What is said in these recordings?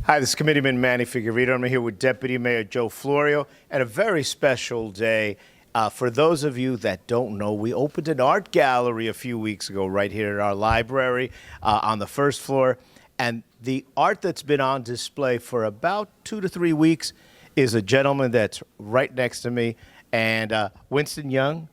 Hi, this is Committeeman Manny Figueredo. I'm here with Deputy Mayor Joe Florio at a very special day. For those of you that don't know, we opened an art gallery a few weeks ago right here at our library on the first floor. And the art that's been on display for about 2 to 3 weeks is a gentleman that's right next to me. And Winston Young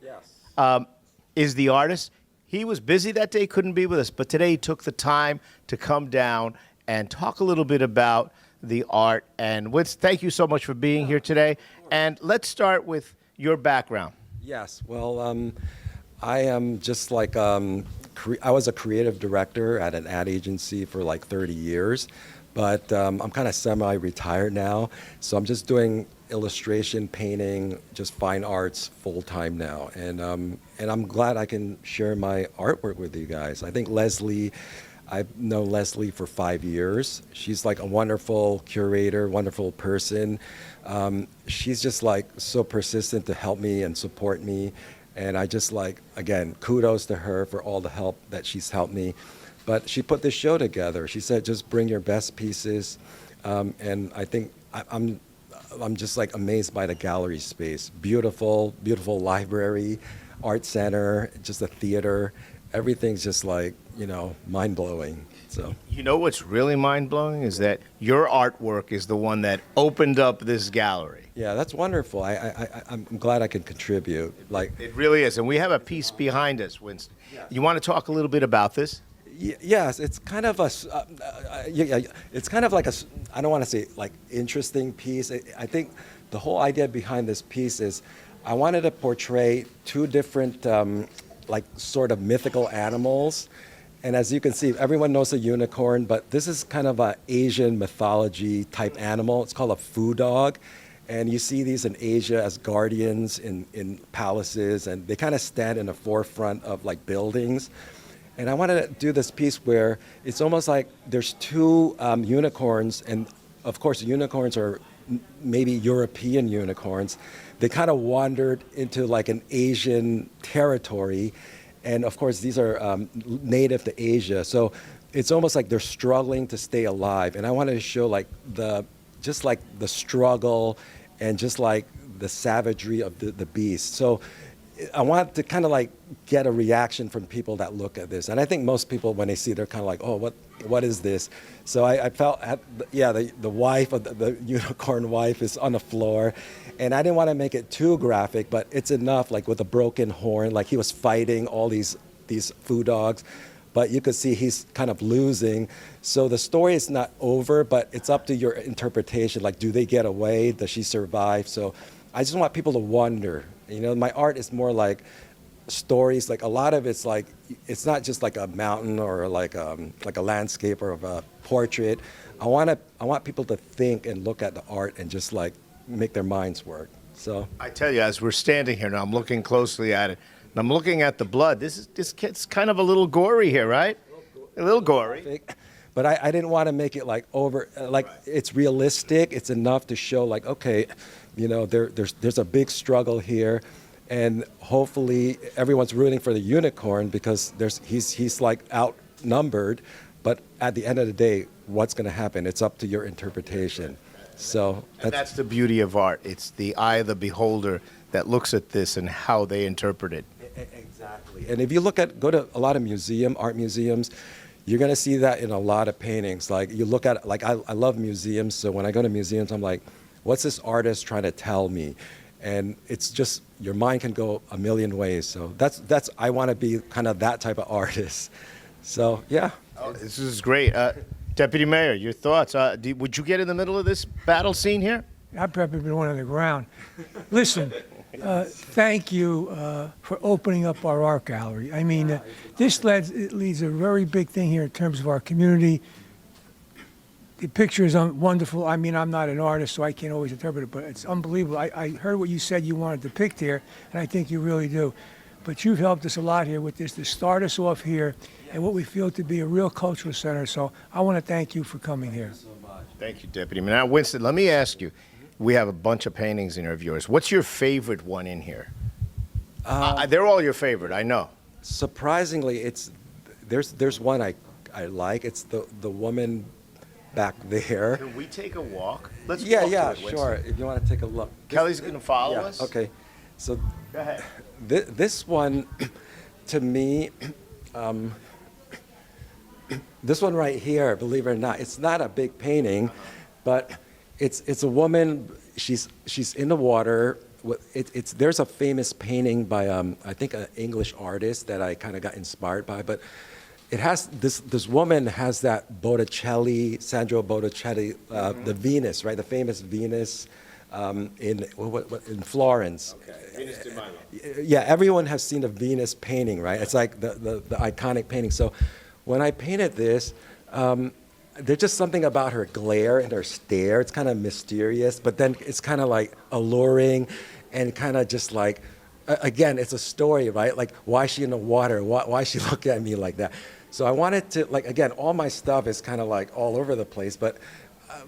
is the artist. He was busy that day, couldn't be with us, but today he took the time to come down and talk a little bit about the art. And Winston, thank you so much for being here today. And let's start with your background. Yes, well, I am just like, I was a creative director at an ad agency for like 30 years, but I'm kind of semi-retired now. So I'm just doing illustration, painting, just fine arts full-time now. And I'm glad I can share my artwork with you guys. I think I've known Leslie for 5 years. She's like a wonderful curator, wonderful person. She's just like so persistent to help me and support me. And I just like, again, kudos to her for all the help that she's helped me. But she put this show together. She said, just bring your best pieces. And I think I'm just like amazed by the gallery space. Beautiful, beautiful library, art center, just a theater. Everything's just like, you know, mind-blowing. So You know what's really mind-blowing is that your artwork is the one that opened up this gallery. yeah, that's wonderful. I'm glad I can contribute. Like, It really is. And we have a piece behind us, Winston. You want to talk a little bit about this? yes, it's kind of it's kind of like I don't want to say like interesting piece. I think the whole idea behind this piece is I wanted to portray two different like sort of mythical animals. And as you can see, everyone knows a unicorn, but this is kind of an Asian mythology type animal. It's called a foo dog. And you see these in Asia as guardians in palaces, and they kind of stand in the forefront of like buildings. And I wanted to do this piece where it's almost like there's two unicorns, and of course unicorns are maybe European unicorns. They kind of wandered into like an Asian territory. And of course, these are native to Asia. So it's almost like they're struggling to stay alive. And I wanted to show like just like the struggle and just like the savagery of the beast. So I want to kind of like get a reaction from people that look at this. And I think most people, when they see it, they're kind of like, oh, what is this? So I felt, yeah, the wife, of the unicorn wife is on the floor. And I didn't want to make it too graphic, but it's enough, like with a broken horn, like he was fighting all these foo dogs. But you could see he's kind of losing. So the story is not over, but it's up to your interpretation. Like, do they get away? Does she survive? So I just want people to wonder. You know, my art is more like stories. Like a lot of it's like, it's not just like a mountain or like a landscape or a portrait. I want people to think and look at the art and just like make their minds work. So I tell you, as we're standing here now, I'm looking closely at it, and I'm looking at the blood. This gets kind of a little gory here, right? A little gory. But I didn't want to make it like over, like it's realistic. It's enough to show like, okay, you know, there's a big struggle here, and hopefully everyone's rooting for the unicorn because he's like outnumbered. But at the end of the day, what's going to happen? It's up to your interpretation. So that's the beauty of art. It's the eye of the beholder that looks at this and how they interpret it. Exactly. And if you go to a lot of art museums, you're going to see that in a lot of paintings. Like you look at, like I love museums, so when I go to museums, I'm like, what's this artist trying to tell me? And it's just, your mind can go a million ways. So that's I want to be kind of that type of artist. So yeah. Oh, this is great. Deputy Mayor, your thoughts? Would you get in the middle of this battle scene here? I've probably been one on the ground. Listen, thank you for opening up our art gallery. I mean, this leads a very big thing here in terms of our community. The picture is wonderful. I mean, I'm not an artist, so I can't always interpret it, but it's unbelievable. I heard what you said you wanted to depict here, and I think you really do. But you've helped us a lot here with this to start us off here and what we feel to be a real cultural center. So I want to thank you for coming here. Thank you, Deputy. Now, Winston, let me ask you. We have a bunch of paintings in here of yours. What's your favorite one in here? They're all your favorite, I know. Surprisingly, there's one I like. It's the woman back there. Can we take a walk? Let's Yeah, walk yeah, to it, Winston. sure. If you want to take a look. Kelly's going to follow Yeah, us. okay. So Go ahead. this one, to me, this one right here, believe it or not, it's not a big painting, but it's a woman. She's in the water. There's a famous painting by I think an English artist that I kind of got inspired by, but it has this woman has that Botticelli, Sandro Botticelli, the Venus, right? The famous Venus in Florence. Okay. Venus de Milo. Yeah, everyone has seen the Venus painting, right? It's like the iconic painting. So when I painted this, there's just something about her glare and her stare. It's kind of mysterious, but then it's kind of like alluring and kind of just like, again, it's a story, right? Like, why is she in the water? Why is she looking at me like that? So I wanted to, like, again, all my stuff is kind of like all over the place, but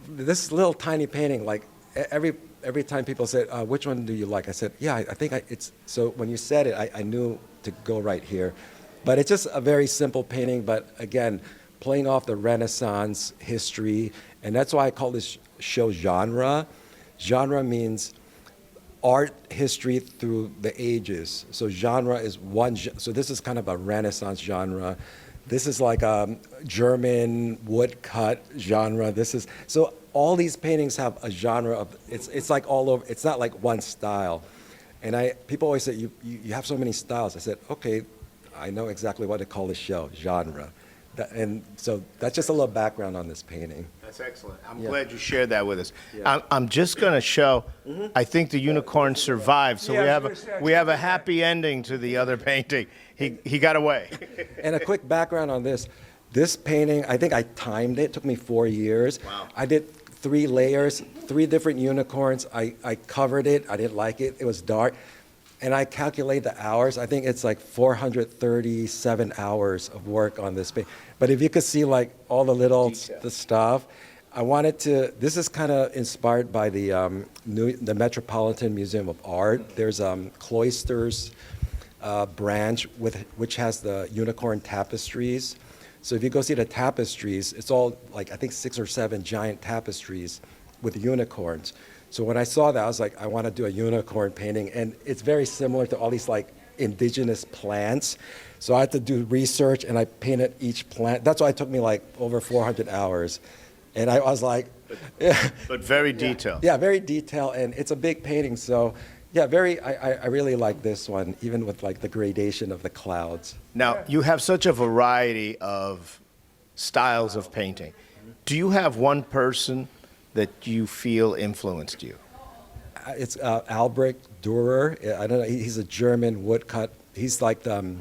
this little tiny painting, like every time people said, which one do you like? I said, yeah, I think it's, so when you said it, I knew to go right here. But it's just a very simple painting, but again, playing off the Renaissance history, and that's why I call this show genre. Genre means art history through the ages. So genre is one, so this is kind of a Renaissance genre. This is like a German woodcut genre. This is, so all these paintings have a genre of, it's like all over, it's not like one style. And people always say, you have so many styles. I said, okay, I know exactly what to call this show, genre. And so that's just a little background on this painting. That's excellent. I'm Yeah. glad you shared that with us. Yeah. I'm just going to show, I think the unicorn survived, so Yeah, we I have was gonna say, I we have a think that- happy ending to the other painting. He got away. And a quick background on this. This painting, I think I timed it. It took me 4 years. Wow. I did 3 layers, 3 different unicorns. I covered it. I didn't like it. It was dark. And I calculate the hours. I think it's like 437 hours of work on this painting. But if you could see like all the little the stuff, I wanted to, this is kind of inspired by the Metropolitan Museum of Art. There's Cloisters branch which has the unicorn tapestries. So if you go see the tapestries, it's all like I think 6 or 7 giant tapestries with unicorns. So when I saw that, I was like, I want to do a unicorn painting, and it's very similar to all these like indigenous plants. So I had to do research, and I painted each plant. That's why it took me like over 400 hours. And I was like, yeah. But very detailed. Yeah, very detailed, and it's a big painting. So yeah, I really like this one, even with like the gradation of the clouds. Now, you have such a variety of styles of painting. Do you have one person that you feel influenced you? It's Albert Durer. I don't know. He's a German woodcut. He's like the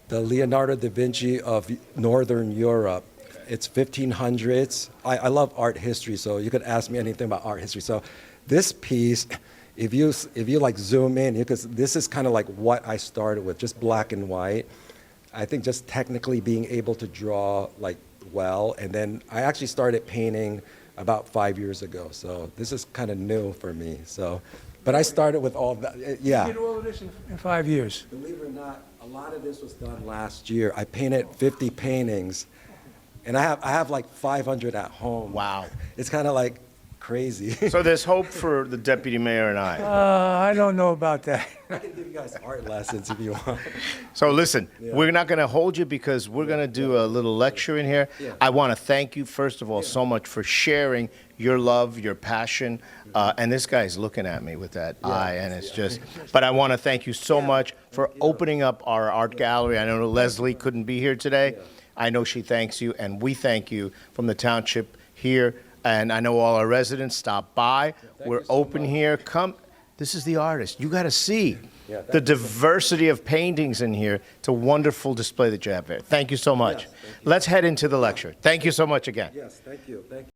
Leonardo da Vinci of Northern Europe. It's 1500s. I love art history, so you could ask me anything about art history. So this piece, if you like zoom in, because this is kind of like what I started with, just black and white. I think just technically being able to draw like well, and then I actually started painting about 5 years ago. So this is kind of new for me. So, but I started with all that. Yeah. You did all of this in 5 years. Believe it or not, a lot of this was done last year. I painted 50 paintings, and I have like 500 at home. Wow. It's kind of like crazy. So there's hope for the deputy mayor and I. I don't know about that. I can give you guys art lessons if you want. So listen, Yeah. we're not going to hold you because we're going to do a little lecture in here. Yeah. I want to thank you, first of all, so much for sharing your love, your passion. And this guy's looking at me with that eye, and it's just, but I want to thank you so much for opening up our art gallery. I know Leslie couldn't be here today. I know she thanks you, and we thank you from the township here. And I know all our residents stop by. We're you so open much. here. Come. This is the artist. You got to see Yeah, the diversity of paintings in here. It's a wonderful display that you have here. Thank you so much. Yes, thank you. Let's head into the lecture. Thank you so much again. Yes, thank you. Thank you.